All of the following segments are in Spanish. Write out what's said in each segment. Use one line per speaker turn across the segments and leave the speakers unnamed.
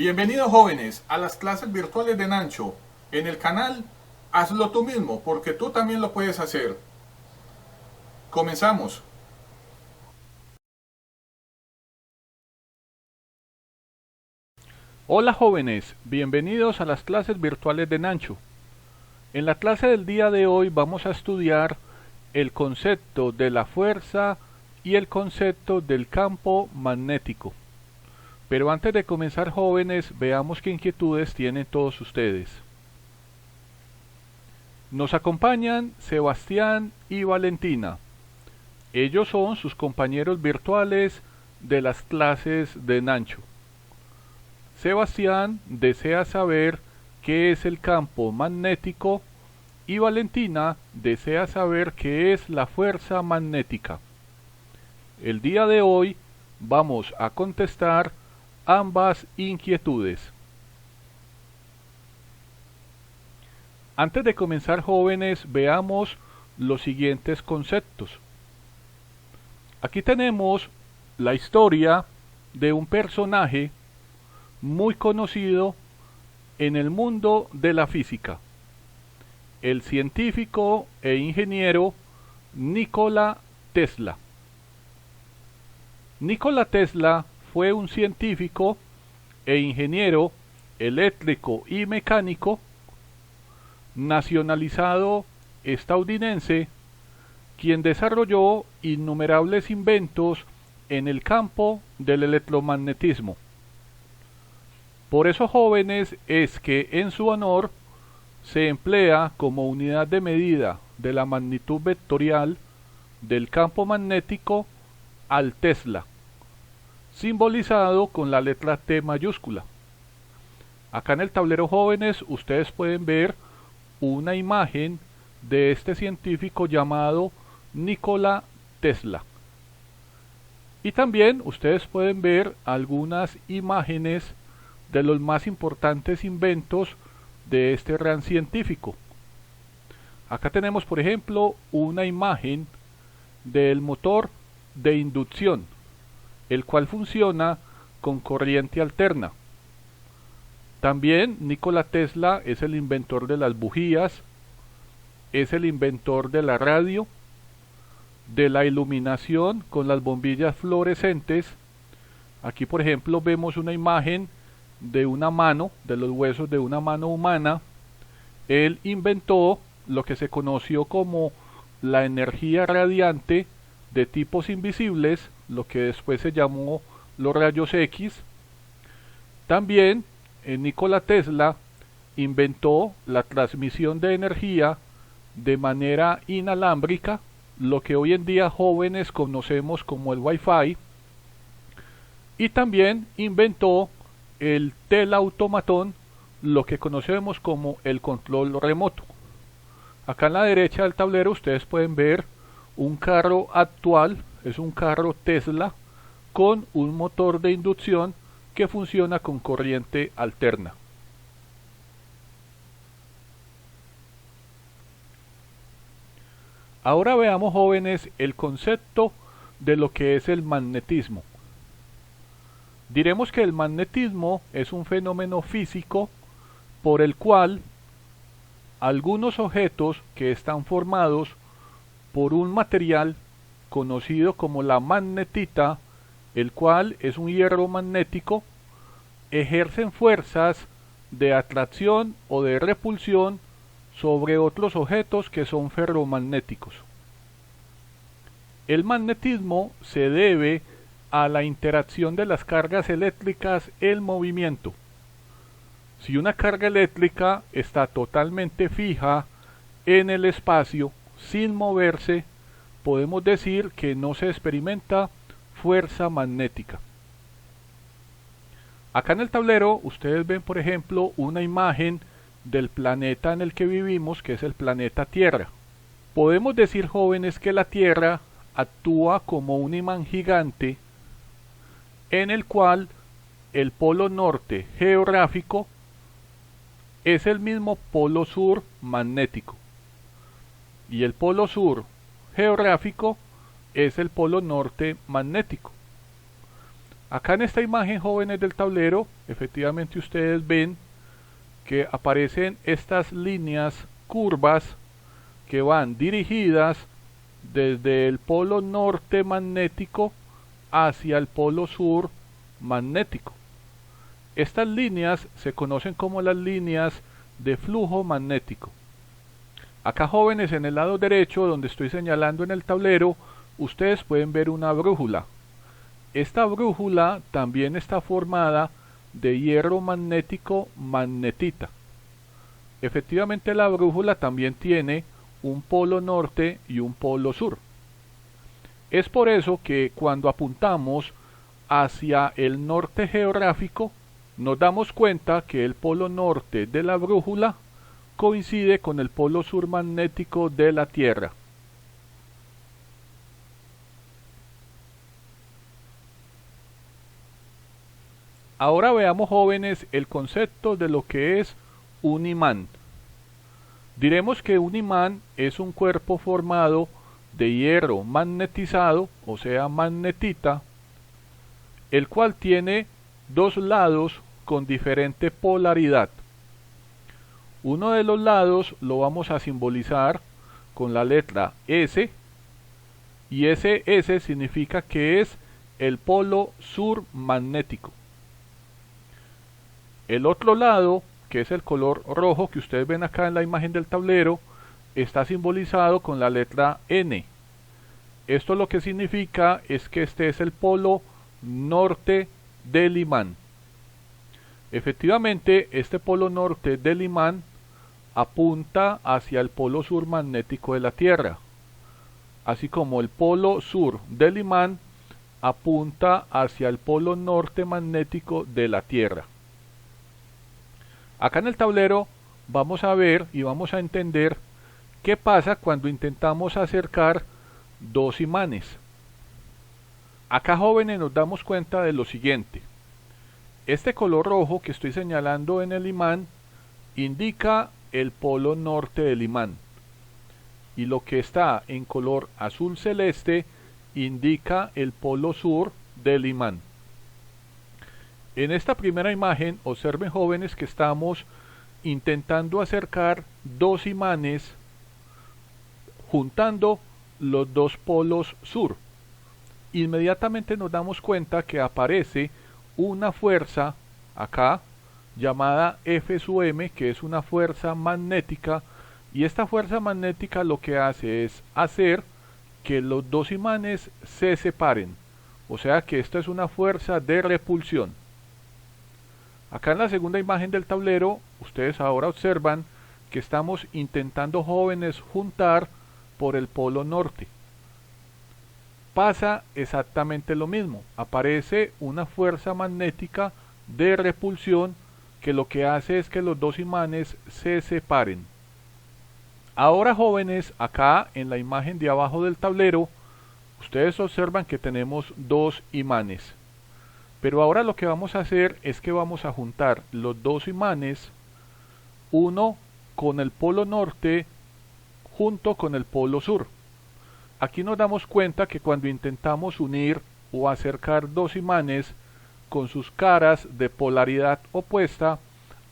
Bienvenidos jóvenes a las clases virtuales de Nancho. En el canal Hazlo tú mismo, porque tú también lo puedes hacer. Comenzamos.
Hola jóvenes, bienvenidos a las clases virtuales de Nancho. En la clase del día de hoy vamos a estudiar el concepto de la fuerza y el concepto del campo magnético. Pero antes de comenzar jóvenes, veamos qué inquietudes tienen todos ustedes. Nos acompañan Sebastián y Valentina. Ellos son sus compañeros virtuales de las clases de Nancho. Sebastián desea saber qué es el campo magnético y Valentina desea saber qué es la fuerza magnética. El día de hoy vamos a contestar ambas inquietudes. Antes de comenzar jóvenes, veamos los siguientes conceptos. Aquí tenemos la historia de un personaje muy conocido en el mundo de la física, el científico e ingeniero Nikola Tesla. Nikola Tesla fue un científico e ingeniero eléctrico y mecánico nacionalizado estadounidense, quien desarrolló innumerables inventos en el campo del electromagnetismo. Por eso jóvenes es que en su honor se emplea como unidad de medida de la magnitud vectorial del campo magnético al Tesla, simbolizado con la letra T mayúscula. Acá en el tablero jóvenes ustedes pueden ver una imagen de este científico llamado Nikola Tesla. Y también ustedes pueden ver algunas imágenes de los más importantes inventos de este gran científico. Acá tenemos, por ejemplo, una imagen del motor de inducción, el cual funciona con corriente alterna. También Nikola Tesla es el inventor de las bujías, es el inventor de la radio, de la iluminación con las bombillas fluorescentes. Aquí, por ejemplo, vemos una imagen de una mano, de los huesos de una mano humana. Él inventó lo que se conoció como la energía radiante de tipos invisibles, lo que después se llamó los rayos X. También Nikola Tesla inventó la transmisión de energía de manera inalámbrica, lo que hoy en día jóvenes conocemos como el Wi-Fi. Y también inventó el telautomatón, lo que conocemos como el control remoto. Acá en la derecha del tablero ustedes pueden ver un carro actual, es un carro Tesla con un motor de inducción que funciona con corriente alterna. Ahora veamos jóvenes el concepto de lo que es el magnetismo. Diremos que el magnetismo es un fenómeno físico por el cual algunos objetos que están formados por un material conocido como la magnetita, el cual es un hierro magnético, ejercen fuerzas de atracción o de repulsión sobre otros objetos que son ferromagnéticos. El magnetismo se debe a la interacción de las cargas eléctricas en movimiento. Si una carga eléctrica está totalmente fija en el espacio sin moverse, podemos decir que no se experimenta fuerza magnética. Acá en el tablero ustedes ven, por ejemplo, una imagen del planeta en el que vivimos, que es el planeta Tierra. Podemos decir, jóvenes, que la Tierra actúa como un imán gigante en el cual el polo norte geográfico es el mismo polo sur magnético y el polo sur geográfico es el polo norte magnético. Acá en esta imagen, jóvenes del tablero, efectivamente ustedes ven que aparecen estas líneas curvas que van dirigidas desde el polo norte magnético hacia el polo sur magnético. Estas líneas se conocen como las líneas de flujo magnético. Acá, jóvenes, en el lado derecho, donde estoy señalando en el tablero, ustedes pueden ver una brújula. Esta brújula también está formada de hierro magnético magnetita. Efectivamente, la brújula también tiene un polo norte y un polo sur. Es por eso que cuando apuntamos hacia el norte geográfico, nos damos cuenta que el polo norte de la brújula coincide con el polo sur magnético de la Tierra. Ahora veamos, jóvenes, el concepto de lo que es un imán. Diremos que un imán es un cuerpo formado de hierro magnetizado, o sea, magnetita, el cual tiene dos lados con diferente polaridad. Uno de los lados lo vamos a simbolizar con la letra S, y ese S significa que es el polo sur magnético. El otro lado, que es el color rojo que ustedes ven acá en la imagen del tablero, está simbolizado con la letra N. Esto lo que significa es que este es el polo norte del imán. Efectivamente, este polo norte del imán apunta hacia el polo sur magnético de la Tierra, así como el polo sur del imán apunta hacia el polo norte magnético de la Tierra. Acá en el tablero vamos a ver y vamos a entender qué pasa cuando intentamos acercar dos imanes. Acá, jóvenes, nos damos cuenta de lo siguiente. Este color rojo que estoy señalando en el imán indica el polo norte del imán, y lo que está en color azul celeste indica el polo sur del imán. En esta primera imagen, observen, jóvenes, que estamos intentando acercar dos imanes juntando los dos polos sur. Inmediatamente nos damos cuenta que aparece una fuerza acá llamada F sub m, que es una fuerza magnética, y esta fuerza magnética lo que hace es hacer que los dos imanes se separen, o sea que esta es una fuerza de repulsión. Acá en la segunda imagen del tablero, ustedes ahora observan que estamos intentando, jóvenes, juntar por el polo norte. Pasa exactamente lo mismo, aparece una fuerza magnética de repulsión que lo que hace es que los dos imanes se separen. Ahora, jóvenes, acá en la imagen de abajo del tablero, ustedes observan que tenemos dos imanes. Pero ahora lo que vamos a hacer es que vamos a juntar los dos imanes, uno con el polo norte junto con el polo sur. Aquí nos damos cuenta que cuando intentamos unir o acercar dos imanes con sus caras de polaridad opuesta,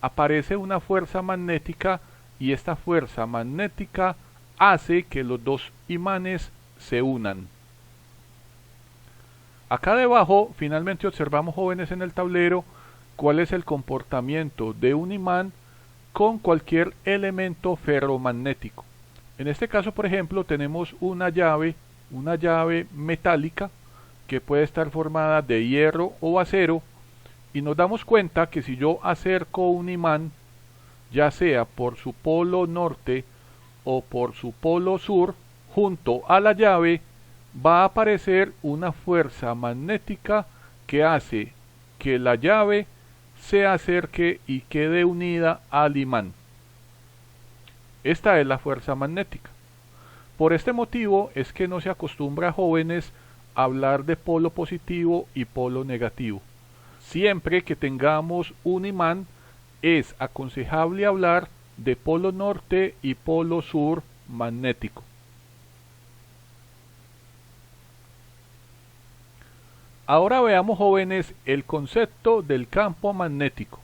aparece una fuerza magnética, y esta fuerza magnética hace que los dos imanes se unan. Acá debajo, finalmente, observamos, jóvenes, en el tablero cuál es el comportamiento de un imán con cualquier elemento ferromagnético. En este caso, por ejemplo, tenemos una llave metálica que puede estar formada de hierro o acero, y nos damos cuenta que si yo acerco un imán, ya sea por su polo norte o por su polo sur, junto a la llave, va a aparecer una fuerza magnética que hace que la llave se acerque y quede unida al imán. Esta es la fuerza magnética. Por este motivo es que no se acostumbra, jóvenes, a hablar de polo positivo y polo negativo. Siempre que tengamos un imán, es aconsejable hablar de polo norte y polo sur magnético. Ahora veamos, jóvenes, el concepto del campo magnético.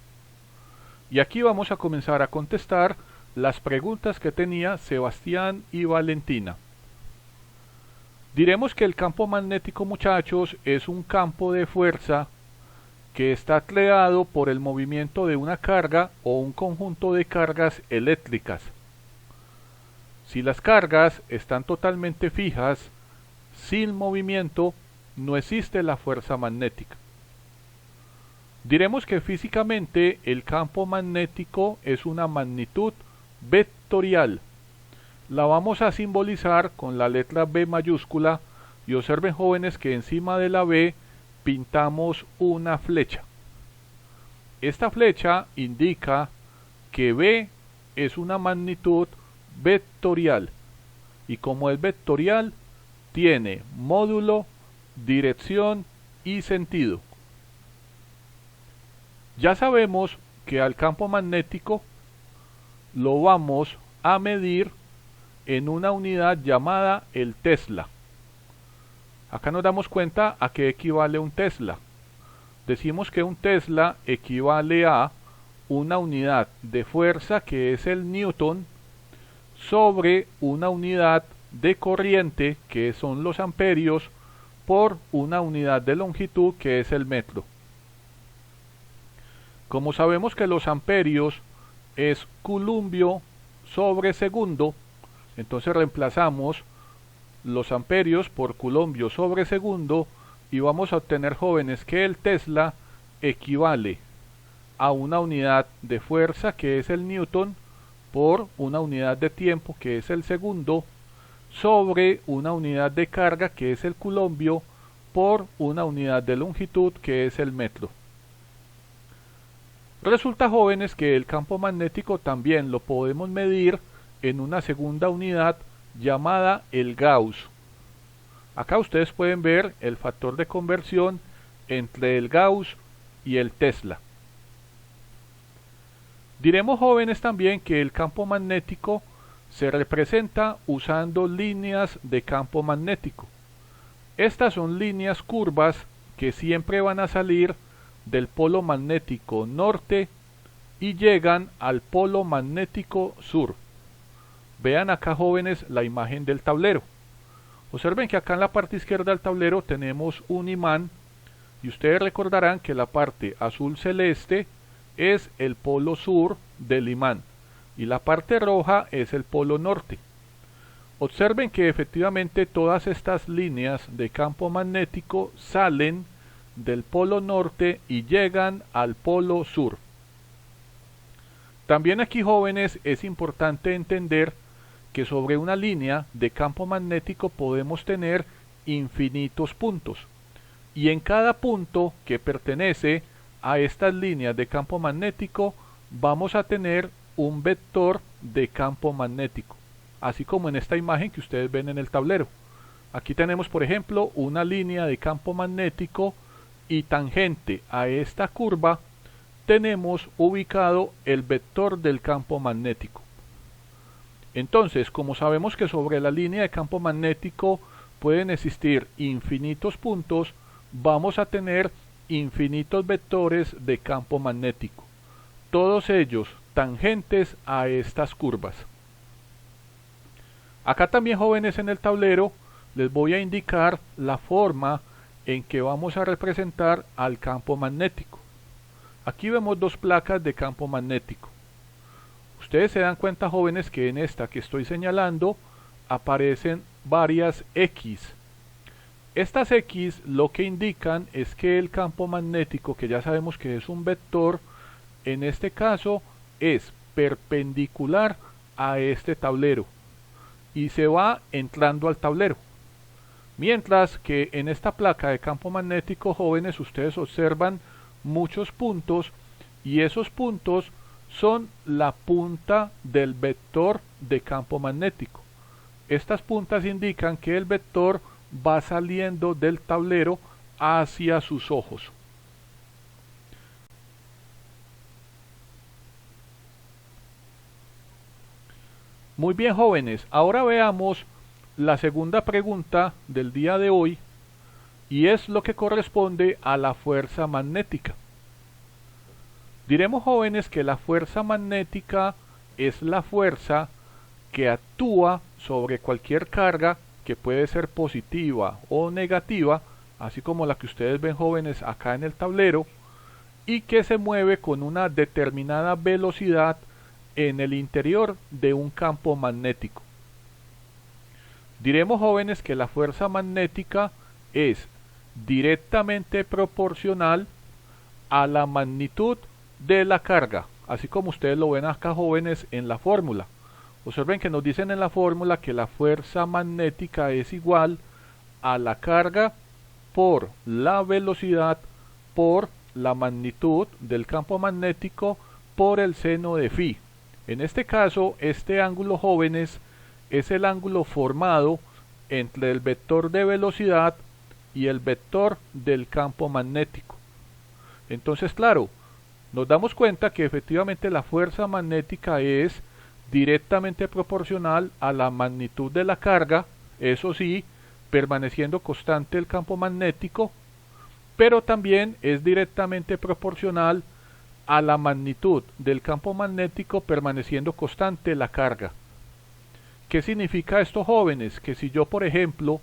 Y aquí vamos a comenzar a contestar las preguntas que tenía Sebastián y Valentina. Diremos que el campo magnético, muchachos, es un campo de fuerza que está creado por el movimiento de una carga o un conjunto de cargas eléctricas. Si las cargas están totalmente fijas, sin movimiento, no existe la fuerza magnética. Diremos que físicamente el campo magnético es una magnitud vectorial. La vamos a simbolizar con la letra B mayúscula y observen, jóvenes, que encima de la B pintamos una flecha. Esta flecha indica que B es una magnitud vectorial y como es vectorial tiene módulo, dirección y sentido. Ya sabemos que al campo magnético lo vamos a medir en una unidad llamada el Tesla. Acá nos damos cuenta a qué equivale un Tesla. Decimos que un Tesla equivale a una unidad de fuerza, que es el Newton, sobre una unidad de corriente, que son los amperios, por una unidad de longitud, que es el metro. Como sabemos que los amperios es culumbio sobre segundo, entonces reemplazamos los amperios por culumbio sobre segundo y vamos a obtener, jóvenes, que el Tesla equivale a una unidad de fuerza, que es el Newton, por una unidad de tiempo, que es el segundo, sobre una unidad de carga, que es el culumbio, por una unidad de longitud, que es el metro. Resulta, jóvenes, que el campo magnético también lo podemos medir en una segunda unidad llamada el Gauss. Acá ustedes pueden ver el factor de conversión entre el Gauss y el Tesla. Diremos, jóvenes, también que el campo magnético se representa usando líneas de campo magnético. Estas son líneas curvas que siempre van a salir del polo magnético norte y llegan al polo magnético sur. Vean acá, jóvenes, la imagen del tablero. Observen que acá en la parte izquierda del tablero tenemos un imán y ustedes recordarán que la parte azul celeste es el polo sur del imán y la parte roja es el polo norte. Observen que efectivamente todas estas líneas de campo magnético salen del polo norte y llegan al polo sur. También aquí, jóvenes, es importante entender que sobre una línea de campo magnético podemos tener infinitos puntos y en cada punto que pertenece a estas líneas de campo magnético vamos a tener un vector de campo magnético, así como en esta imagen que ustedes ven en el tablero. Aquí tenemos, por ejemplo, una línea de campo magnético y tangente a esta curva tenemos ubicado el vector del campo magnético. Entonces, como sabemos que sobre la línea de campo magnético pueden existir infinitos puntos, vamos a tener infinitos vectores de campo magnético, todos ellos tangentes a estas curvas. Acá también, jóvenes, en el tablero les voy a indicar la forma en que vamos a representar al campo magnético. Aquí vemos dos placas de campo magnético. Ustedes se dan cuenta, jóvenes, que en esta que estoy señalando aparecen varias X. Estas X lo que indican es que el campo magnético, que ya sabemos que es un vector, en este caso es perpendicular a este tablero y se va entrando al tablero. Mientras que en esta placa de campo magnético, jóvenes, ustedes observan muchos puntos y esos puntos son la punta del vector de campo magnético. Estas puntas indican que el vector va saliendo del tablero hacia sus ojos. Muy bien, jóvenes, ahora veamos la segunda pregunta del día de hoy y es lo que corresponde a la fuerza magnética. Diremos, jóvenes, que la fuerza magnética es la fuerza que actúa sobre cualquier carga que puede ser positiva o negativa, así como la que ustedes ven, jóvenes, acá en el tablero, y que se mueve con una determinada velocidad en el interior de un campo magnético. Diremos, jóvenes, que la fuerza magnética es directamente proporcional a la magnitud de la carga, así como ustedes lo ven acá, jóvenes, en la fórmula. Observen que nos dicen en la fórmula que la fuerza magnética es igual a la carga por la velocidad por la magnitud del campo magnético por el seno de phi. En este caso, este ángulo, jóvenes, es el ángulo formado entre el vector de velocidad y el vector del campo magnético. Entonces, claro, nos damos cuenta que efectivamente la fuerza magnética es directamente proporcional a la magnitud de la carga, eso sí, permaneciendo constante el campo magnético, pero también es directamente proporcional a la magnitud del campo magnético permaneciendo constante la carga. ¿Qué significa esto, jóvenes? Que si yo, por ejemplo,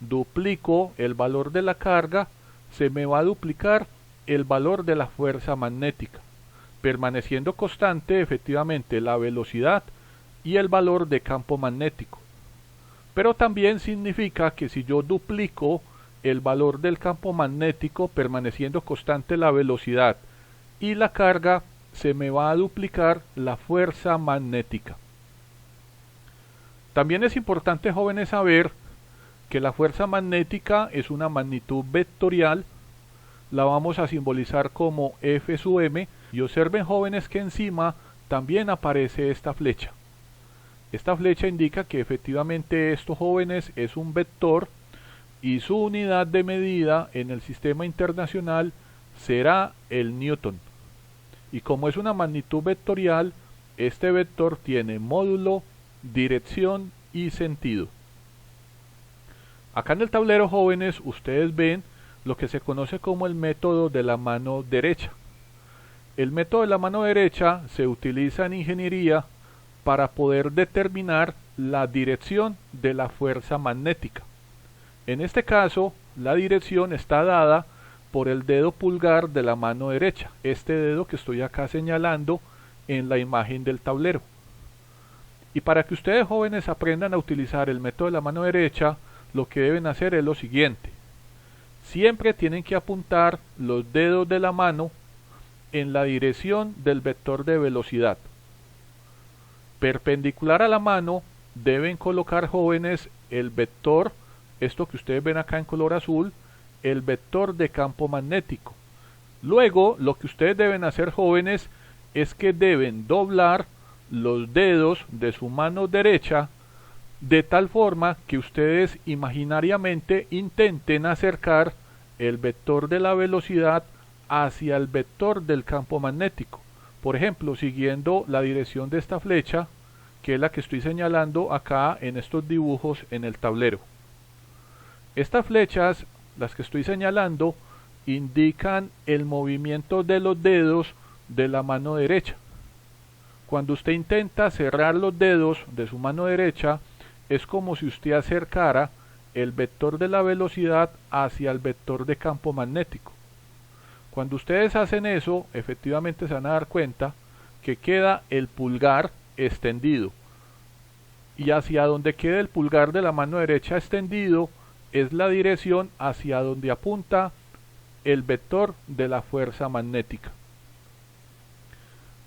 duplico el valor de la carga, se me va a duplicar el valor de la fuerza magnética, permaneciendo constante efectivamente la velocidad y el valor de campo magnético. Pero también significa que si yo duplico el valor del campo magnético permaneciendo constante la velocidad y la carga, se me va a duplicar la fuerza magnética. También es importante, jóvenes, saber que la fuerza magnética es una magnitud vectorial. La vamos a simbolizar como F sub m, y observen, jóvenes, que encima también aparece esta flecha. Esta flecha indica que efectivamente esto, jóvenes, es un vector y su unidad de medida en el sistema internacional será el newton. Y como es una magnitud vectorial, este vector tiene módulo, dirección y sentido. Acá en el tablero, jóvenes, ustedes ven lo que se conoce como el método de la mano derecha. El método de la mano derecha se utiliza en ingeniería para poder determinar la dirección de la fuerza magnética. En este caso, la dirección está dada por el dedo pulgar de la mano derecha, este dedo que estoy acá señalando en la imagen del tablero. Y para que ustedes, jóvenes, aprendan a utilizar el método de la mano derecha, lo que deben hacer es lo siguiente. Siempre tienen que apuntar los dedos de la mano en la dirección del vector de velocidad. Perpendicular a la mano deben colocar, jóvenes, el vector, esto que ustedes ven acá en color azul, el vector de campo magnético. Luego, lo que ustedes deben hacer, jóvenes, es que deben doblar los dedos de su mano derecha de tal forma que ustedes imaginariamente intenten acercar el vector de la velocidad hacia el vector del campo magnético. Por ejemplo, siguiendo la dirección de esta flecha, que es la que estoy señalando acá en estos dibujos en el tablero. Estas flechas, las que estoy señalando, indican el movimiento de los dedos de la mano derecha. Cuando usted intenta cerrar los dedos de su mano derecha, es como si usted acercara el vector de la velocidad hacia el vector de campo magnético. Cuando ustedes hacen eso, efectivamente se van a dar cuenta que queda el pulgar extendido. Y hacia donde queda el pulgar de la mano derecha extendido es la dirección hacia donde apunta el vector de la fuerza magnética.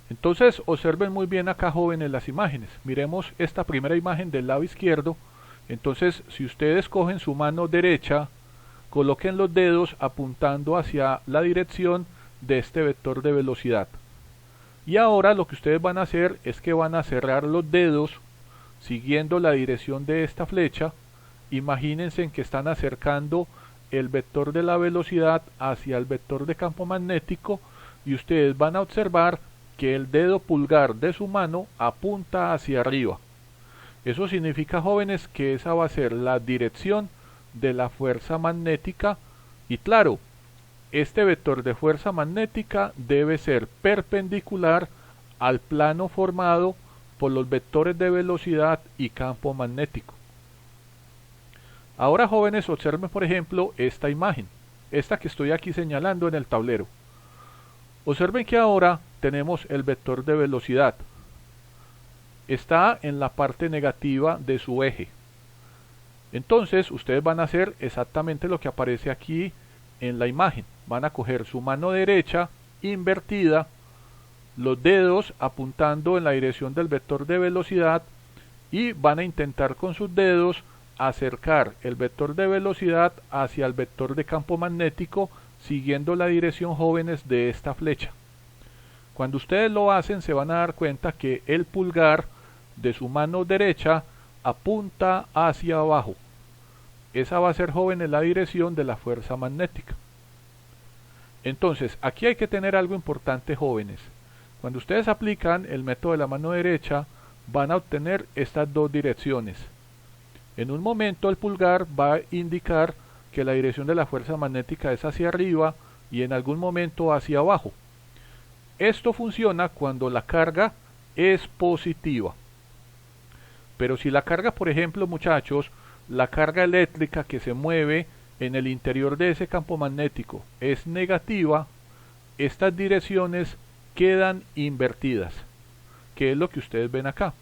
Entonces, observen muy bien acá, jóvenes, las imágenes. Miremos esta primera imagen del lado izquierdo. Entonces, si ustedes cogen su mano derecha, coloquen los dedos apuntando hacia la dirección de este vector de velocidad. Y ahora lo que ustedes van a hacer es que van a cerrar los dedos siguiendo la dirección de esta flecha. Imagínense en que están acercando el vector de la velocidad hacia el vector de campo magnético y ustedes van a observar que el dedo pulgar de su mano apunta hacia arriba. Eso significa, jóvenes, que esa va a ser la dirección de la fuerza magnética Y claro, este vector de fuerza magnética debe ser perpendicular al plano formado por los vectores de velocidad y campo magnético. Ahora, jóvenes, observen por ejemplo esta imagen, esta que estoy aquí señalando en el tablero. Observen que ahora tenemos el vector de velocidad. Está en la parte negativa de su eje. Entonces ustedes van a hacer exactamente lo que aparece aquí en la imagen. Van a coger su mano derecha invertida, los dedos apuntando en la dirección del vector de velocidad, y van a intentar con sus dedos acercar el vector de velocidad hacia el vector de campo magnético siguiendo la dirección, jóvenes, de esta flecha. Cuando ustedes lo hacen, se van a dar cuenta que el pulgar de su mano derecha apunta hacia abajo. Esa va a ser, jóvenes, la dirección de la fuerza magnética. Entonces, aquí hay que tener algo importante, jóvenes. Cuando ustedes aplican el método de la mano derecha, van a obtener estas dos direcciones. En un momento el pulgar va a indicar que la dirección de la fuerza magnética es hacia arriba y en algún momento hacia abajo. Esto funciona cuando la carga es positiva. Pero si la carga, por ejemplo, muchachos, la carga eléctrica que se mueve en el interior de ese campo magnético es negativa, estas direcciones quedan invertidas, que es lo que ustedes ven acá.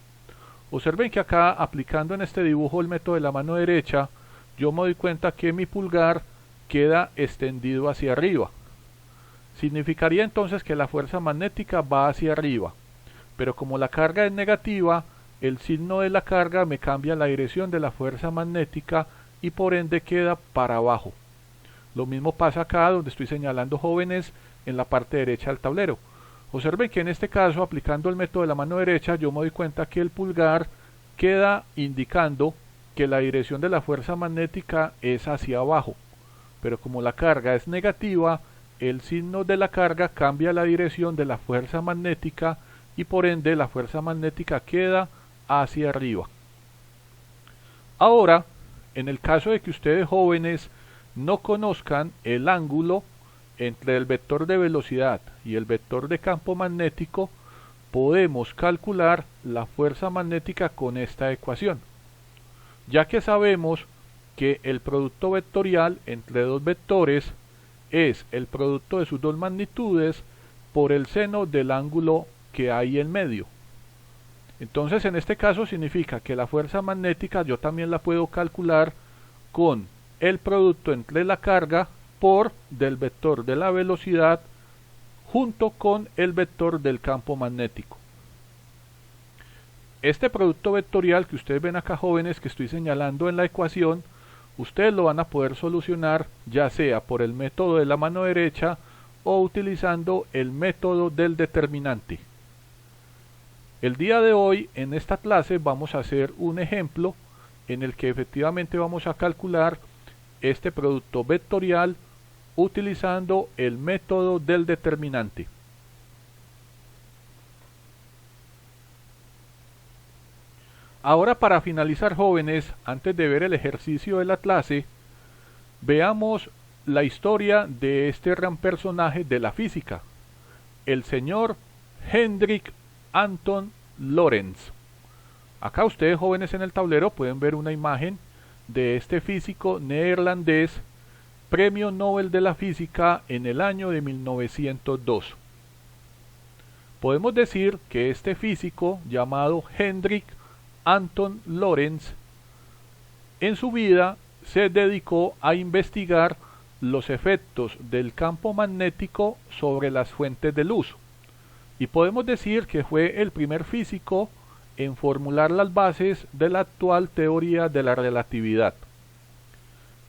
Observen que acá, aplicando en este dibujo el método de la mano derecha, yo me doy cuenta que mi pulgar queda extendido hacia arriba. Significaría entonces que la fuerza magnética va hacia arriba, pero como la carga es negativa, el signo de la carga me cambia la dirección de la fuerza magnética y por ende queda para abajo. Lo mismo pasa acá donde estoy señalando, jóvenes, en la parte derecha del tablero. Observen que en este caso, aplicando el método de la mano derecha, yo me doy cuenta que el pulgar queda indicando que la dirección de la fuerza magnética es hacia abajo, pero como la carga es negativa, el signo de la carga cambia la dirección de la fuerza magnética y por ende la fuerza magnética queda hacia arriba. Ahora, en el caso de que ustedes, jóvenes, no conozcan el ángulo entre el vector de velocidad y el vector de campo magnético, podemos calcular la fuerza magnética con esta ecuación, ya que sabemos que el producto vectorial entre dos vectores es el producto de sus dos magnitudes por el seno del ángulo que hay en medio. Entonces, en este caso significa que la fuerza magnética yo también la puedo calcular con el producto entre la carga por del vector de la velocidad junto con el vector del campo magnético. Este producto vectorial que ustedes ven acá, jóvenes, que estoy señalando en la ecuación, ustedes lo van a poder solucionar ya sea por el método de la mano derecha o utilizando el método del determinante. El día de hoy, en esta clase, vamos a hacer un ejemplo en el que efectivamente vamos a calcular este producto vectorial utilizando el método del determinante. Ahora, para finalizar, jóvenes, antes de ver el ejercicio de la clase, veamos la historia de este gran personaje de la física, el señor Hendrik Anton Lorentz. Acá ustedes, jóvenes, en el tablero pueden ver una imagen de este físico neerlandés, Premio Nobel de la Física en el año de 1902. Podemos decir que este físico, llamado Hendrik Anton Lorentz, en su vida se dedicó a investigar los efectos del campo magnético sobre las fuentes de luz, y podemos decir que fue el primer físico en formular las bases de la actual teoría de la relatividad.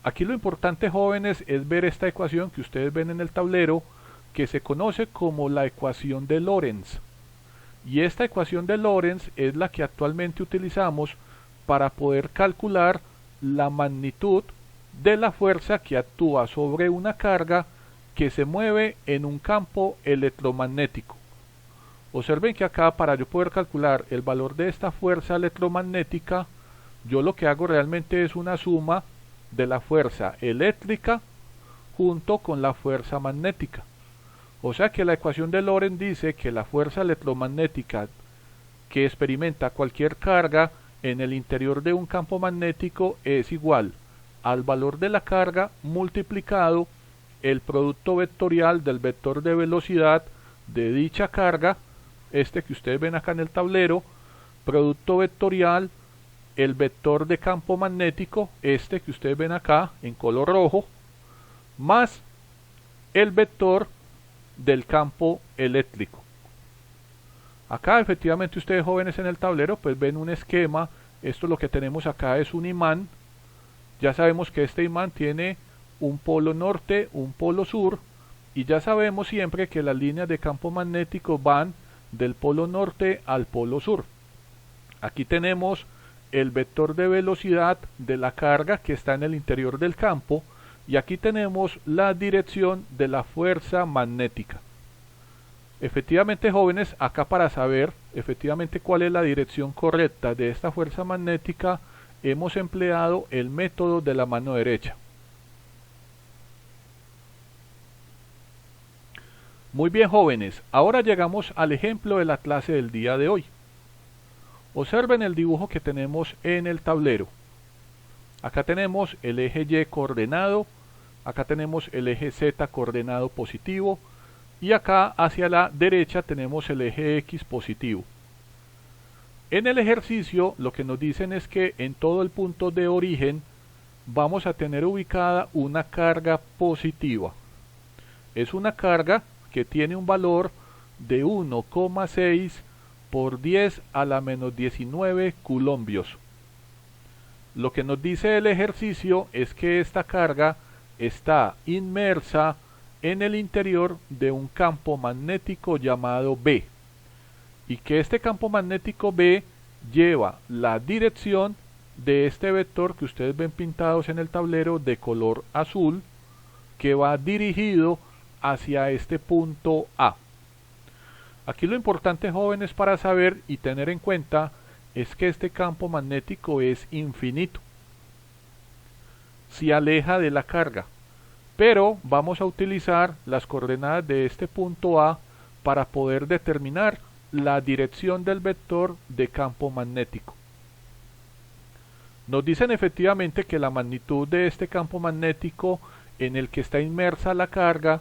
Aquí lo importante, jóvenes, es ver esta ecuación que ustedes ven en el tablero, que se conoce como la ecuación de Lorentz. Y esta ecuación de Lorentz es la que actualmente utilizamos para poder calcular la magnitud de la fuerza que actúa sobre una carga que se mueve en un campo electromagnético. Observen que acá, para yo poder calcular el valor de esta fuerza electromagnética, yo lo que hago realmente es una suma de la fuerza eléctrica junto con la fuerza magnética. O sea que la ecuación de Lorentz dice que la fuerza electromagnética que experimenta cualquier carga en el interior de un campo magnético es igual al valor de la carga multiplicado el producto vectorial del vector de velocidad de dicha carga, este que ustedes ven acá en el tablero, producto vectorial el vector de campo magnético, este que ustedes ven acá en color rojo, más el vector del campo eléctrico. Acá efectivamente ustedes jóvenes en el tablero pues ven un esquema. Esto lo que tenemos acá es un imán. Ya sabemos que este imán tiene un polo norte, un polo sur, y ya sabemos siempre que las líneas de campo magnético van del polo norte al polo sur. Aquí tenemos el vector de velocidad de la carga que está en el interior del campo, y aquí tenemos la dirección de la fuerza magnética. Efectivamente, jóvenes, acá para saber efectivamente cuál es la dirección correcta de esta fuerza magnética, hemos empleado el método de la mano derecha. Muy bien, jóvenes, ahora llegamos al ejemplo de la clase del día de hoy. Observen el dibujo que tenemos en el tablero. Acá tenemos el eje Y coordenado, acá tenemos el eje Z coordenado positivo, y acá hacia la derecha tenemos el eje X positivo. En el ejercicio lo que nos dicen es que en todo el punto de origen vamos a tener ubicada una carga positiva. Es una carga que tiene un valor de 1,6 por 10 a la menos 19 coulombios. Lo que nos dice el ejercicio es que esta carga está inmersa en el interior de un campo magnético llamado B, y que este campo magnético B lleva la dirección de este vector que ustedes ven pintados en el tablero de color azul, que va dirigido hacia este punto A. Aquí lo importante, jóvenes, para saber y tener en cuenta es que este campo magnético es infinito, se aleja de la carga, pero vamos a utilizar las coordenadas de este punto A para poder determinar la dirección del vector de campo magnético. Nos dicen efectivamente que la magnitud de este campo magnético en el que está inmersa la carga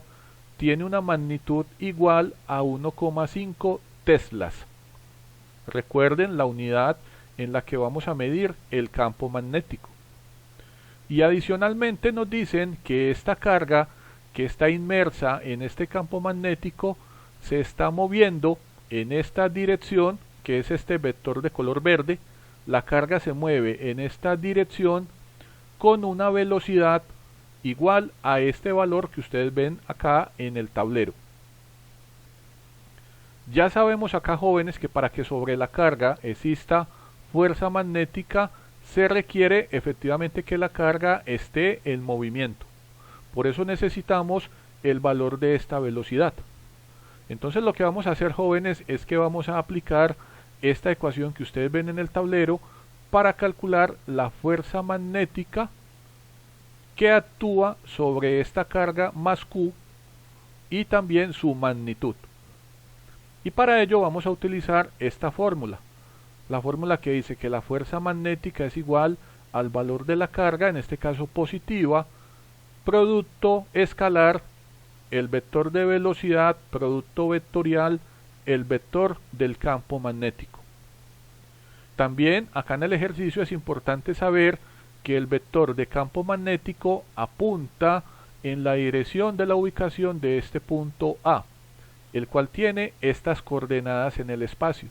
tiene una magnitud igual a 1,5 teslas. Recuerden la unidad en la que vamos a medir el campo magnético. Y adicionalmente nos dicen que esta carga que está inmersa en este campo magnético se está moviendo en esta dirección, que es este vector de color verde. La carga se mueve en esta dirección con una velocidad igual a este valor que ustedes ven acá en el tablero. Ya sabemos acá, jóvenes, que para que sobre la carga exista fuerza magnética se requiere efectivamente que la carga esté en movimiento. Por eso necesitamos el valor de esta velocidad. Entonces lo que vamos a hacer, jóvenes, es que vamos a aplicar esta ecuación que ustedes ven en el tablero para calcular la fuerza magnética que actúa sobre esta carga más Q y también su magnitud. Y para ello vamos a utilizar esta fórmula. La fórmula que dice que la fuerza magnética es igual al valor de la carga, en este caso positiva, producto escalar, el vector de velocidad, producto vectorial, el vector del campo magnético. También acá en el ejercicio es importante saber que el vector de campo magnético apunta en la dirección de la ubicación de este punto A, el cual tiene estas coordenadas en el espacio.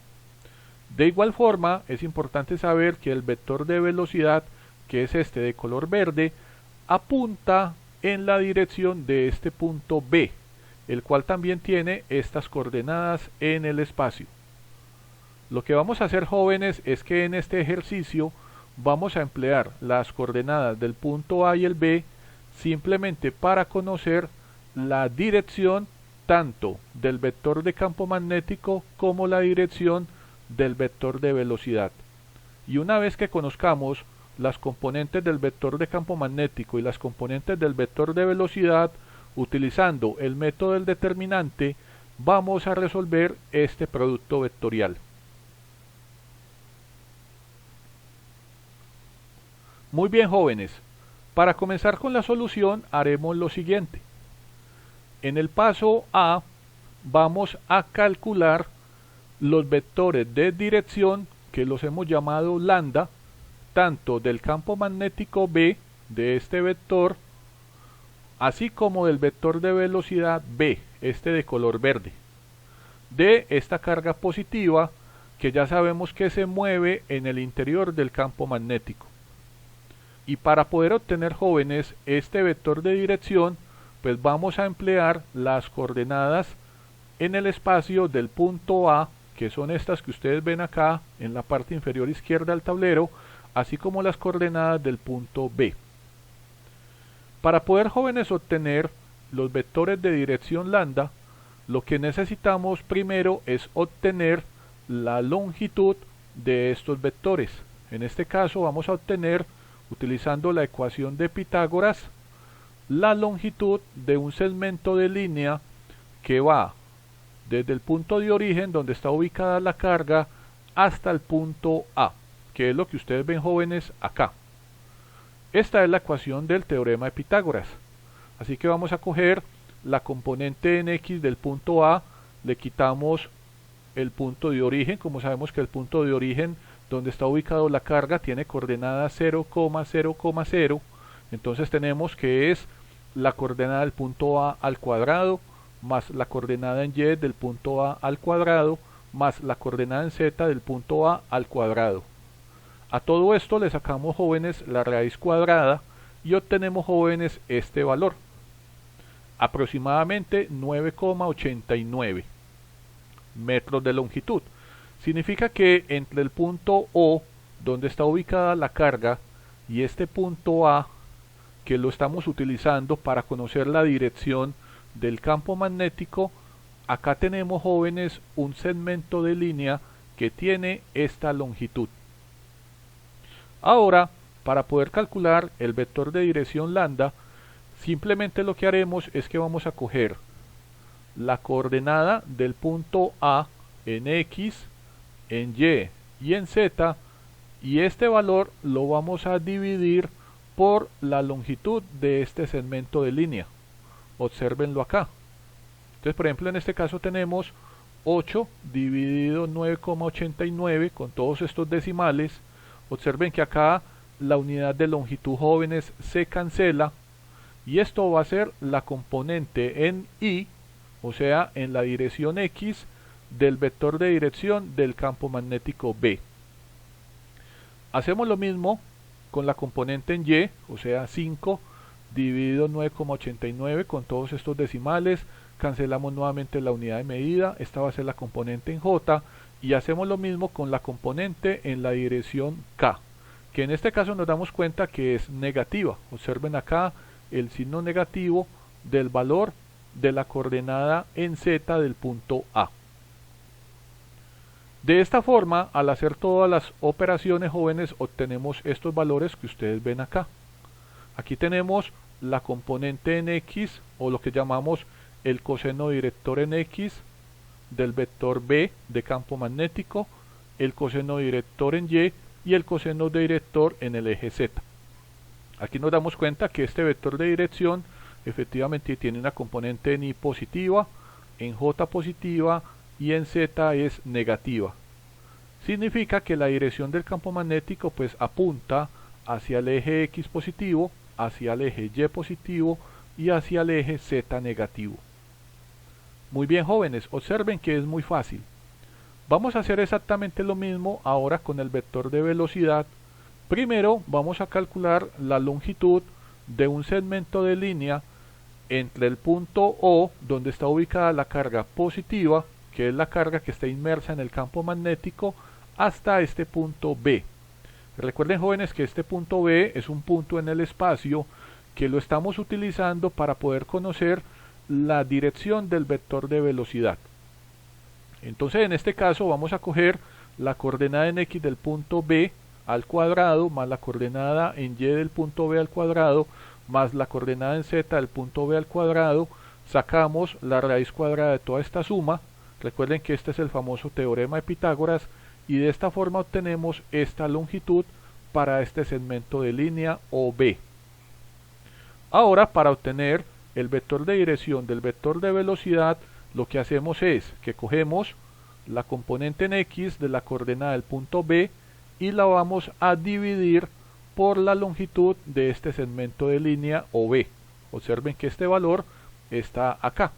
De igual forma, es importante saber que el vector de velocidad, que es este de color verde, apunta en la dirección de este punto B, el cual también tiene estas coordenadas en el espacio. Lo que vamos a hacer, jóvenes, es que en este ejercicio vamos a emplear las coordenadas del punto A y el B simplemente para conocer la dirección tanto del vector de campo magnético como la dirección del vector de velocidad. Y una vez que conozcamos las componentes del vector de campo magnético y las componentes del vector de velocidad, utilizando el método del determinante, vamos a resolver este producto vectorial. Muy bien, jóvenes, para comenzar con la solución haremos lo siguiente. En el paso A vamos a calcular los vectores de dirección que los hemos llamado lambda, tanto del campo magnético B de este vector, así como del vector de velocidad B, este de color verde, de esta carga positiva que ya sabemos que se mueve en el interior del campo magnético. Y para poder obtener, jóvenes, este vector de dirección, pues vamos a emplear las coordenadas en el espacio del punto A, que son estas que ustedes ven acá en la parte inferior izquierda del tablero, así como las coordenadas del punto B. Para poder, jóvenes, obtener los vectores de dirección lambda, lo que necesitamos primero es obtener la longitud de estos vectores. En este caso vamos a obtener, utilizando la ecuación de Pitágoras, la longitud de un segmento de línea que va desde el punto de origen donde está ubicada la carga hasta el punto A, que es lo que ustedes ven, jóvenes, acá. Esta es la ecuación del teorema de Pitágoras. Así que vamos a coger la componente en X del punto A, le quitamos el punto de origen. Como sabemos que el punto de origen donde está ubicado la carga tiene coordenada 0,0,0, entonces tenemos que es la coordenada del punto A al cuadrado más la coordenada en Y del punto A al cuadrado más la coordenada en Z del punto A al cuadrado. A todo esto le sacamos, jóvenes, la raíz cuadrada y obtenemos, jóvenes, este valor, aproximadamente 9,89 metros de longitud. Significa que entre el punto O, donde está ubicada la carga, y este punto A, que lo estamos utilizando para conocer la dirección del campo magnético, acá tenemos, jóvenes, un segmento de línea que tiene esta longitud. Ahora, para poder calcular el vector de dirección lambda, simplemente lo que haremos es que vamos a coger la coordenada del punto A en X, en Y y en Z, y este valor lo vamos a dividir por la longitud de este segmento de línea. Obsérvenlo acá. Entonces, por ejemplo, en este caso tenemos 8 dividido 9,89 con todos estos decimales. Observen que acá la unidad de longitud, jóvenes, se cancela, y esto va a ser la componente en Y, o sea, en la dirección X del vector de dirección del campo magnético B. Hacemos lo mismo con la componente en Y, o sea, 5 dividido 9,89 con todos estos decimales. Cancelamos nuevamente la unidad de medida, esta va a ser la componente en J, y hacemos lo mismo con la componente en la dirección K, que en este caso nos damos cuenta que es negativa. Observen acá el signo negativo del valor de la coordenada en Z del punto A. De esta forma, al hacer todas las operaciones, jóvenes, obtenemos estos valores que ustedes ven acá. Aquí tenemos la componente en X, o lo que llamamos el coseno director en X del vector B de campo magnético, el coseno director en Y y el coseno director en el eje Z. Aquí nos damos cuenta que este vector de dirección efectivamente tiene una componente en Y positiva, en J positiva y en Z es negativa. Significa que la dirección del campo magnético pues apunta hacia el eje X positivo, hacia el eje Y positivo y hacia el eje Z negativo. Muy bien, jóvenes, observen que es muy fácil. Vamos a hacer exactamente lo mismo ahora con el vector de velocidad. Primero vamos a calcular la longitud de un segmento de línea entre el punto O, donde está ubicada la carga positiva, que es la carga que está inmersa en el campo magnético, hasta este punto B. Recuerden, jóvenes, que este punto B es un punto en el espacio que lo estamos utilizando para poder conocer la dirección del vector de velocidad. Entonces, en este caso vamos a coger la coordenada en X del punto B, al cuadrado más la coordenada en y del punto B al cuadrado más la coordenada en z del punto B al cuadrado, sacamos la raíz cuadrada de toda esta suma. Recuerden que este es el famoso teorema de Pitágoras, y de esta forma obtenemos esta longitud para este segmento de línea OB. Ahora, para obtener el vector de dirección del vector de velocidad, lo que hacemos es que cogemos la componente en X de la coordenada del punto B y la vamos a dividir por la longitud de este segmento de línea OB. Observen que este valor está acá.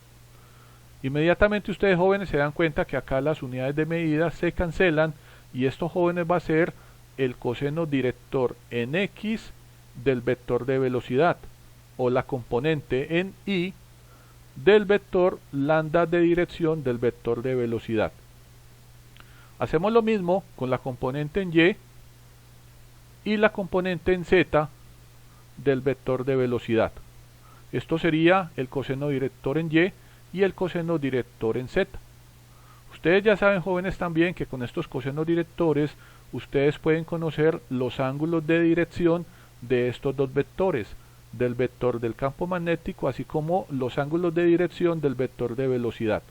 Inmediatamente ustedes, jóvenes, se dan cuenta que acá las unidades de medida se cancelan, y esto, jóvenes, va a ser el coseno director en X del vector de velocidad, o la componente en Y del vector lambda de dirección del vector de velocidad. Hacemos lo mismo con la componente en Y y la componente en Z del vector de velocidad. Esto sería el coseno director en Y el coseno director en Z. Ustedes ya saben, jóvenes, también que con estos cosenos directores ustedes pueden conocer los ángulos de dirección de estos dos vectores, del vector del campo magnético, así como los ángulos de dirección del vector de velocidad.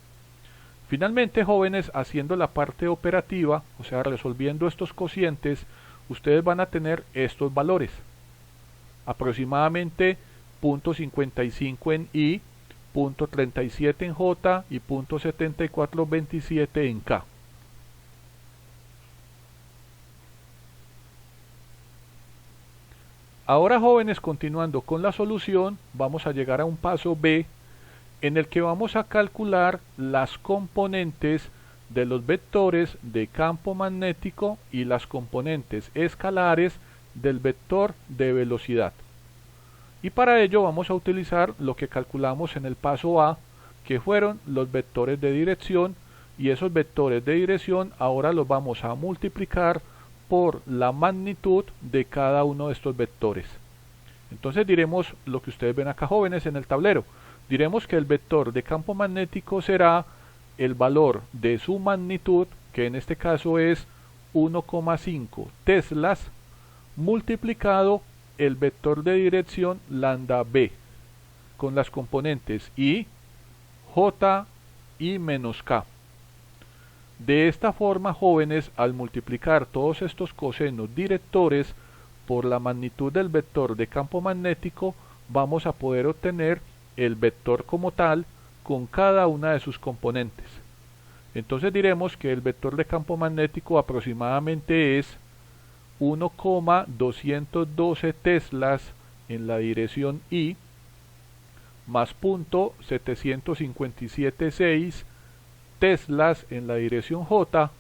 Finalmente, jóvenes, haciendo la parte operativa, o sea, resolviendo estos cocientes, ustedes van a tener estos valores. Aproximadamente 0.55 en Y, 0.37 en J y 0.7427 en K. Ahora, jóvenes, continuando con la solución, vamos a llegar a un paso B en el que vamos a calcular las componentes de los vectores de campo magnético y las componentes escalares del vector de velocidad. Y para ello vamos a utilizar lo que calculamos en el paso A, que fueron los vectores de dirección, y esos vectores de dirección ahora los vamos a multiplicar por la magnitud de cada uno de estos vectores. Entonces diremos lo que ustedes ven acá, jóvenes, en el tablero. Diremos que el vector de campo magnético será el valor de su magnitud, que en este caso es 1,5 teslas, multiplicado el vector de dirección lambda b, con las componentes I, J y menos K. De esta forma, jóvenes, al multiplicar todos estos cosenos directores por la magnitud del vector de campo magnético, vamos a poder obtener el vector como tal con cada una de sus componentes. Entonces diremos que el vector de campo magnético aproximadamente es 1,212 teslas en la dirección I, más 0.7576 teslas en la dirección J,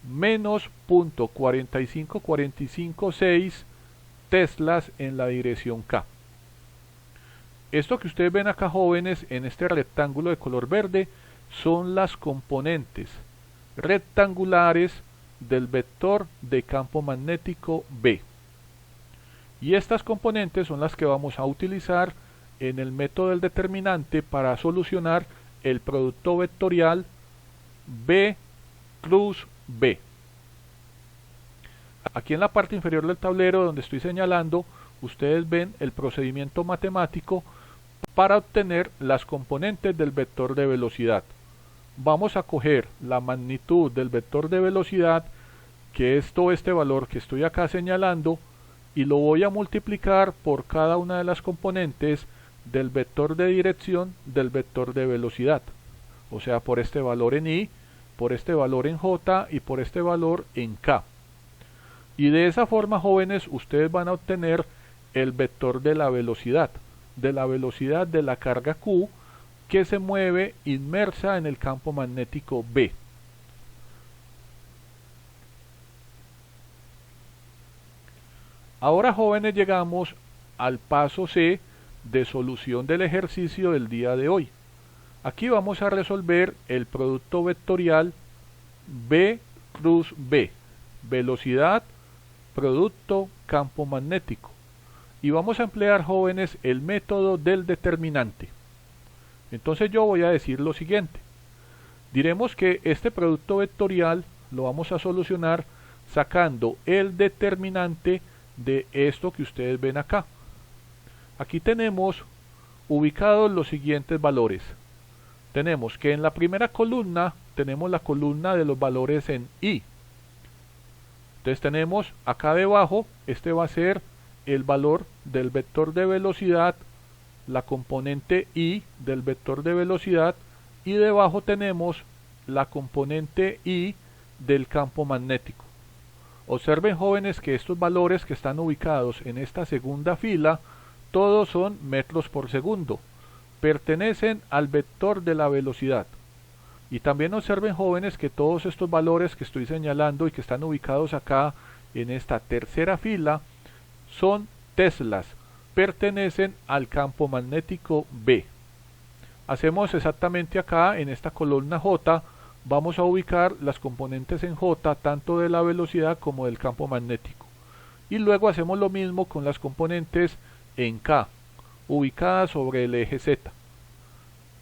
menos 0.45456 teslas en la dirección K. Esto que ustedes ven acá, jóvenes, en este rectángulo de color verde, son las componentes rectangulares del vector de campo magnético B. Y estas componentes son las que vamos a utilizar en el método del determinante para solucionar el producto vectorial B cruz B. Aquí en la parte inferior del tablero, donde estoy señalando, ustedes ven el procedimiento matemático para obtener las componentes del vector de velocidad. Vamos a coger la magnitud del vector de velocidad, que es todo este valor que estoy acá señalando, y lo voy a multiplicar por cada una de las componentes del vector de dirección del vector de velocidad, o sea, por este valor en I, por este valor en J y por este valor en K. Y de esa forma, jóvenes, ustedes van a obtener el vector de la velocidad de la carga Q, que se mueve inmersa en el campo magnético B. Ahora, jóvenes, llegamos al paso C de solución del ejercicio del día de hoy. Aquí vamos a resolver el producto vectorial B cruz B, velocidad, producto, campo magnético. Y vamos a emplear, jóvenes, el método del determinante. Entonces yo voy a decir lo siguiente. Diremos que este producto vectorial lo vamos a solucionar sacando el determinante de esto que ustedes ven acá. Aquí tenemos ubicados los siguientes valores. Tenemos que en la primera columna tenemos la columna de los valores en i. Entonces tenemos acá debajo, este va a ser el valor del vector de velocidad, la componente i del vector de velocidad, y debajo tenemos la componente i del campo magnético. Observen, jóvenes, que estos valores que están ubicados en esta segunda fila, todos son metros por segundo, pertenecen al vector de la velocidad. Y también observen, jóvenes, que todos estos valores que estoy señalando y que están ubicados acá en esta tercera fila son teslas, pertenecen al campo magnético B. Hacemos exactamente acá en esta columna J, vamos a ubicar las componentes en J tanto de la velocidad como del campo magnético. Y luego hacemos lo mismo con las componentes en K, ubicadas sobre el eje Z,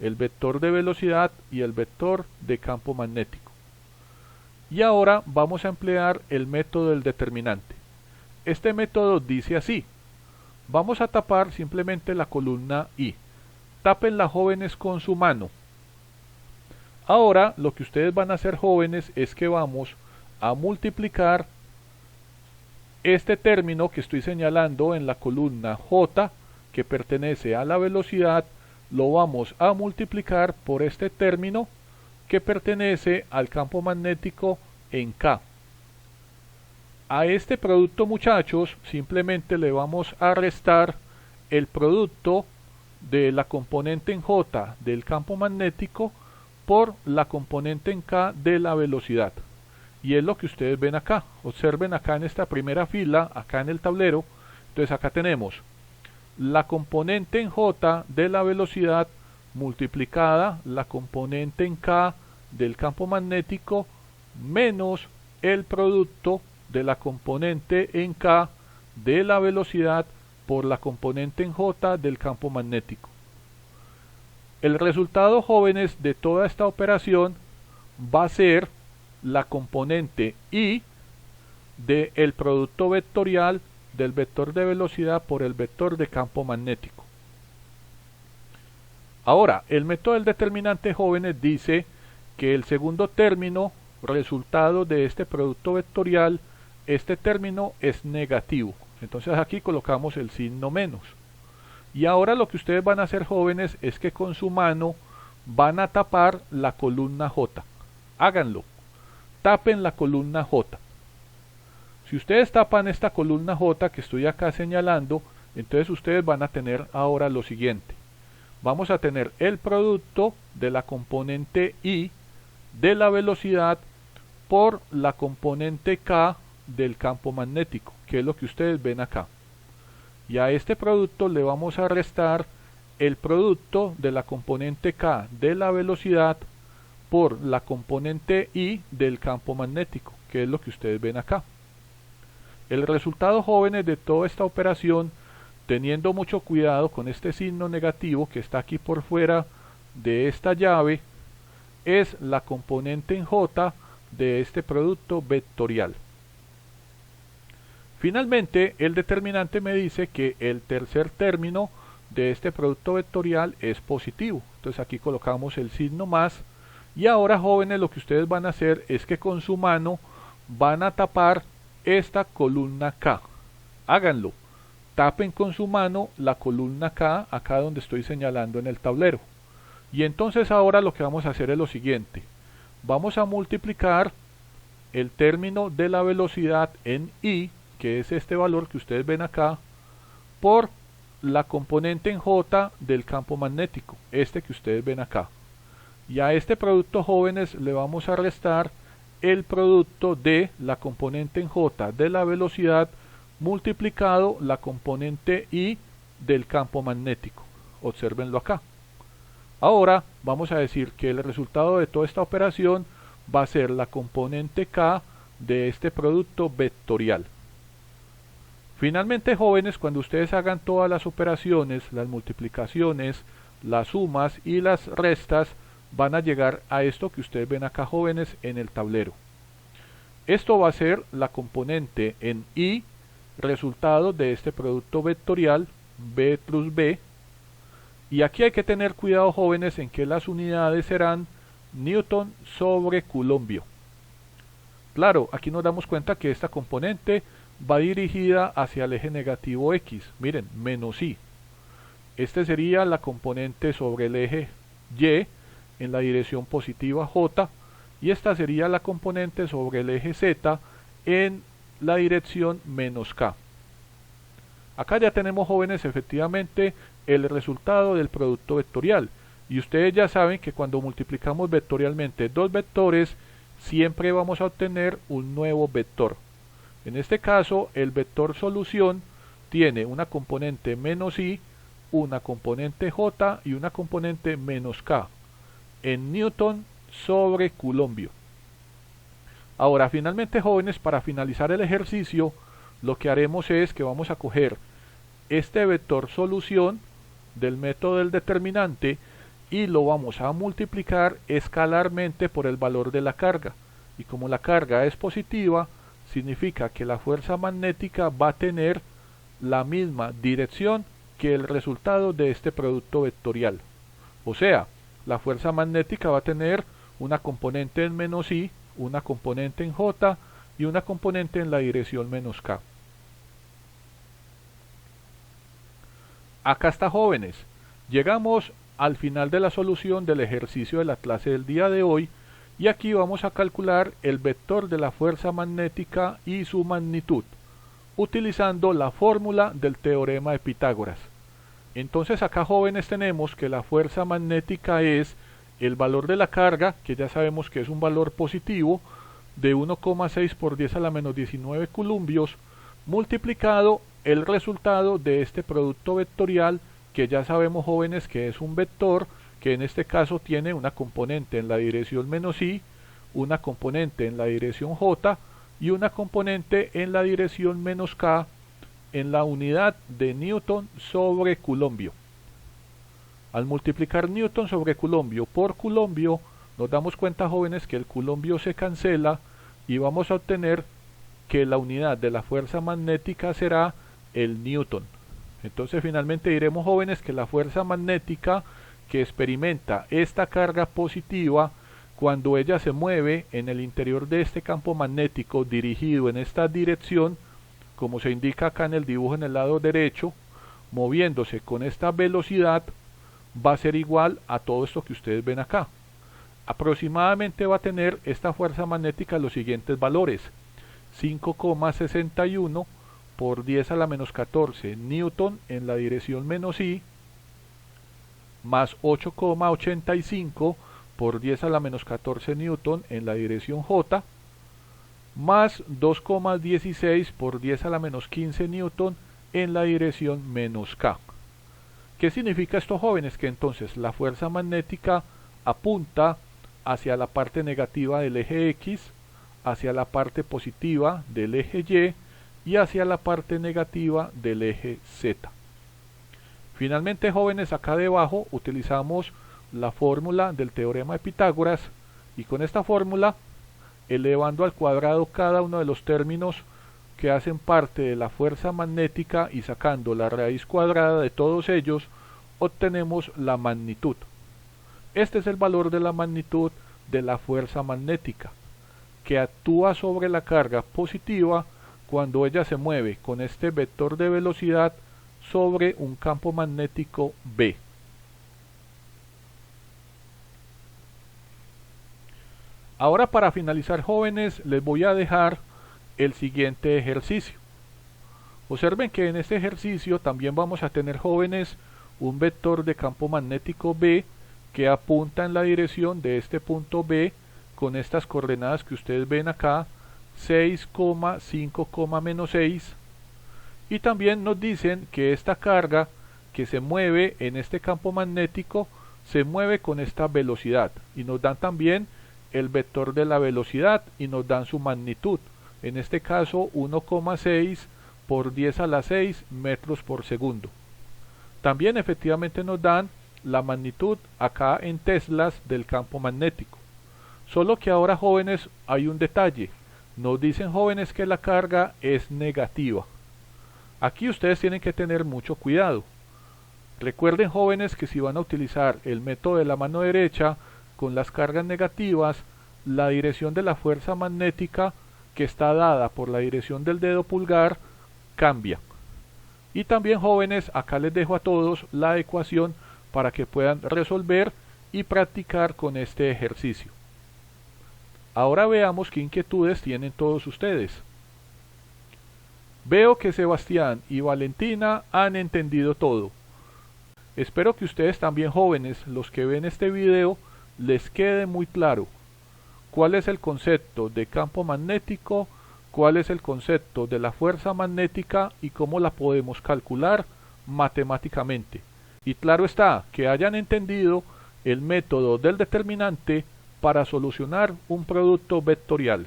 el vector de velocidad y el vector de campo magnético. Y ahora vamos a emplear el método del determinante. Este método dice así: vamos a tapar simplemente la columna I. Tápenla, jóvenes, con su mano. Ahora lo que ustedes van a hacer, jóvenes, es que vamos a multiplicar este término que estoy señalando en la columna J, que pertenece a la velocidad, lo vamos a multiplicar por este término que pertenece al campo magnético en K. A este producto, muchachos, simplemente le vamos a restar el producto de la componente en J del campo magnético por la componente en K de la velocidad. Y es lo que ustedes ven acá. Observen acá en esta primera fila, acá en el tablero. Entonces acá tenemos la componente en J de la velocidad multiplicada la componente en K del campo magnético menos el producto de la componente en K de la velocidad por la componente en J del campo magnético. El resultado, jóvenes, de toda esta operación va a ser la componente I del producto vectorial del vector de velocidad por el vector de campo magnético. Ahora, el método del determinante, jóvenes, dice que el segundo término, resultado de este producto vectorial, este término es negativo. Entonces aquí colocamos el signo menos. Y ahora lo que ustedes van a hacer, jóvenes, es que con su mano van a tapar la columna J. Háganlo. Tapen la columna J. Si ustedes tapan esta columna J que estoy acá señalando, entonces ustedes van a tener ahora lo siguiente. Vamos a tener el producto de la componente I de la velocidad por la componente K del campo magnético, que es lo que ustedes ven acá. Y a este producto le vamos a restar el producto de la componente K de la velocidad por la componente I del campo magnético, que es lo que ustedes ven acá. El resultado, jóvenes, de toda esta operación, teniendo mucho cuidado con este signo negativo que está aquí por fuera de esta llave, es la componente en J de este producto vectorial. Finalmente, el determinante me dice que el tercer término de este producto vectorial es positivo. Entonces aquí colocamos el signo más. Y ahora, jóvenes, lo que ustedes van a hacer es que con su mano van a tapar esta columna K. Háganlo. Tapen con su mano la columna K, acá donde estoy señalando en el tablero. Y entonces ahora lo que vamos a hacer es lo siguiente. Vamos a multiplicar el término de la velocidad en I, que es este valor que ustedes ven acá, por la componente en J del campo magnético, este que ustedes ven acá. Y a este producto, jóvenes, le vamos a restar el producto de la componente en J de la velocidad multiplicado la componente I del campo magnético. Obsérvenlo acá. Ahora vamos a decir que el resultado de toda esta operación va a ser la componente K de este producto vectorial. Finalmente, jóvenes, cuando ustedes hagan todas las operaciones, las multiplicaciones, las sumas y las restas, van a llegar a esto que ustedes ven acá, jóvenes, en el tablero. Esto va a ser la componente en I, resultado de este producto vectorial B plus B. Y aquí hay que tener cuidado, jóvenes, en que las unidades serán Newton sobre Coulombio. Claro, aquí nos damos cuenta que esta componente va dirigida hacia el eje negativo X. Miren, menos I. Este sería la componente sobre el eje Y en la dirección positiva J. Y esta sería la componente sobre el eje Z en la dirección menos K. Acá ya tenemos, jóvenes, efectivamente el resultado del producto vectorial. Y ustedes ya saben que cuando multiplicamos vectorialmente dos vectores, siempre vamos a obtener un nuevo vector. En este caso, el vector solución tiene una componente menos I, una componente J y una componente menos K en Newton sobre Coulombio. Ahora, finalmente, jóvenes, para finalizar el ejercicio, lo que haremos es que vamos a coger este vector solución del método del determinante y lo vamos a multiplicar escalarmente por el valor de la carga. Y como la carga es positiva, significa que la fuerza magnética va a tener la misma dirección que el resultado de este producto vectorial. O sea, la fuerza magnética va a tener una componente en menos I, una componente en J y una componente en la dirección menos K. Acá está, jóvenes. Llegamos al final de la solución del ejercicio de la clase del día de hoy y aquí vamos a calcular el vector de la fuerza magnética y su magnitud utilizando la fórmula del teorema de Pitágoras. Entonces acá, jóvenes, tenemos que la fuerza magnética es el valor de la carga, que ya sabemos que es un valor positivo, de 1,6 por 10 a la menos 19 coulombios, multiplicado el resultado de este producto vectorial, que ya sabemos, jóvenes, que es un vector, que en este caso tiene una componente en la dirección menos I, una componente en la dirección J y una componente en la dirección menos K en la unidad de Newton sobre Coulombio. Al multiplicar Newton sobre Coulombio por Coulombio, nos damos cuenta, jóvenes, que el Coulombio se cancela y vamos a obtener que la unidad de la fuerza magnética será el Newton. Entonces finalmente diremos, jóvenes, que la fuerza magnética que experimenta esta carga positiva cuando ella se mueve en el interior de este campo magnético dirigido en esta dirección, como se indica acá en el dibujo en el lado derecho, moviéndose con esta velocidad, va a ser igual a todo esto que ustedes ven acá. Aproximadamente va a tener esta fuerza magnética los siguientes valores: 5,61 por 10 a la menos 14 newton en la dirección menos I, más 8,85 por 10 a la menos 14 newton en la dirección J, más 2,16 por 10 a la menos 15 newton en la dirección menos K. ¿Qué significa esto, jóvenes? Que entonces la fuerza magnética apunta hacia la parte negativa del eje X, hacia la parte positiva del eje Y y hacia la parte negativa del eje Z. Finalmente, jóvenes, acá debajo utilizamos la fórmula del teorema de Pitágoras y con esta fórmula, elevando al cuadrado cada uno de los términos que hacen parte de la fuerza magnética y sacando la raíz cuadrada de todos ellos, obtenemos la magnitud. Este es el valor de la magnitud de la fuerza magnética, que actúa sobre la carga positiva cuando ella se mueve con este vector de velocidad sobre un campo magnético B. Ahora, para finalizar, jóvenes, les voy a dejar el siguiente ejercicio. Observen que en este ejercicio también vamos a tener, jóvenes, un vector de campo magnético B que apunta en la dirección de este punto B con estas coordenadas que ustedes ven acá, 6,5,-6, y también nos dicen que esta carga que se mueve en este campo magnético se mueve con esta velocidad, y nos dan también el vector de la velocidad y nos dan su magnitud, en este caso 1,6 por 10 a la 6 metros por segundo. También efectivamente nos dan la magnitud acá en teslas del campo magnético. Solo que ahora, jóvenes, hay un detalle. Nos dicen jóvenes que la carga es negativa. Aquí ustedes tienen que tener mucho cuidado. Recuerden jóvenes que si van a utilizar el método de la mano derecha con las cargas negativas, la dirección de la fuerza magnética que está dada por la dirección del dedo pulgar cambia. Y también jóvenes, acá les dejo a todos la ecuación para que puedan resolver y practicar con este ejercicio. Ahora veamos qué inquietudes tienen todos ustedes. Veo que Sebastián y Valentina han entendido todo. Espero que ustedes también jóvenes, los que ven este video, les quede muy claro cuál es el concepto de campo magnético, cuál es el concepto de la fuerza magnética y cómo la podemos calcular matemáticamente. Y claro está, que hayan entendido el método del determinante para solucionar un producto vectorial.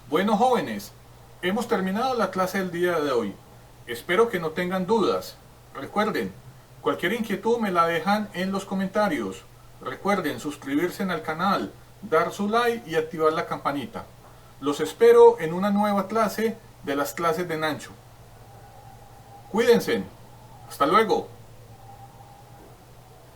Bueno jóvenes, hemos terminado la clase del día de hoy. Espero que no tengan dudas. Recuerden, cualquier inquietud me la dejan en los comentarios. Recuerden suscribirse al canal, dar su like y activar la campanita. Los espero en una nueva clase de las clases de Nancho. Cuídense. Hasta luego.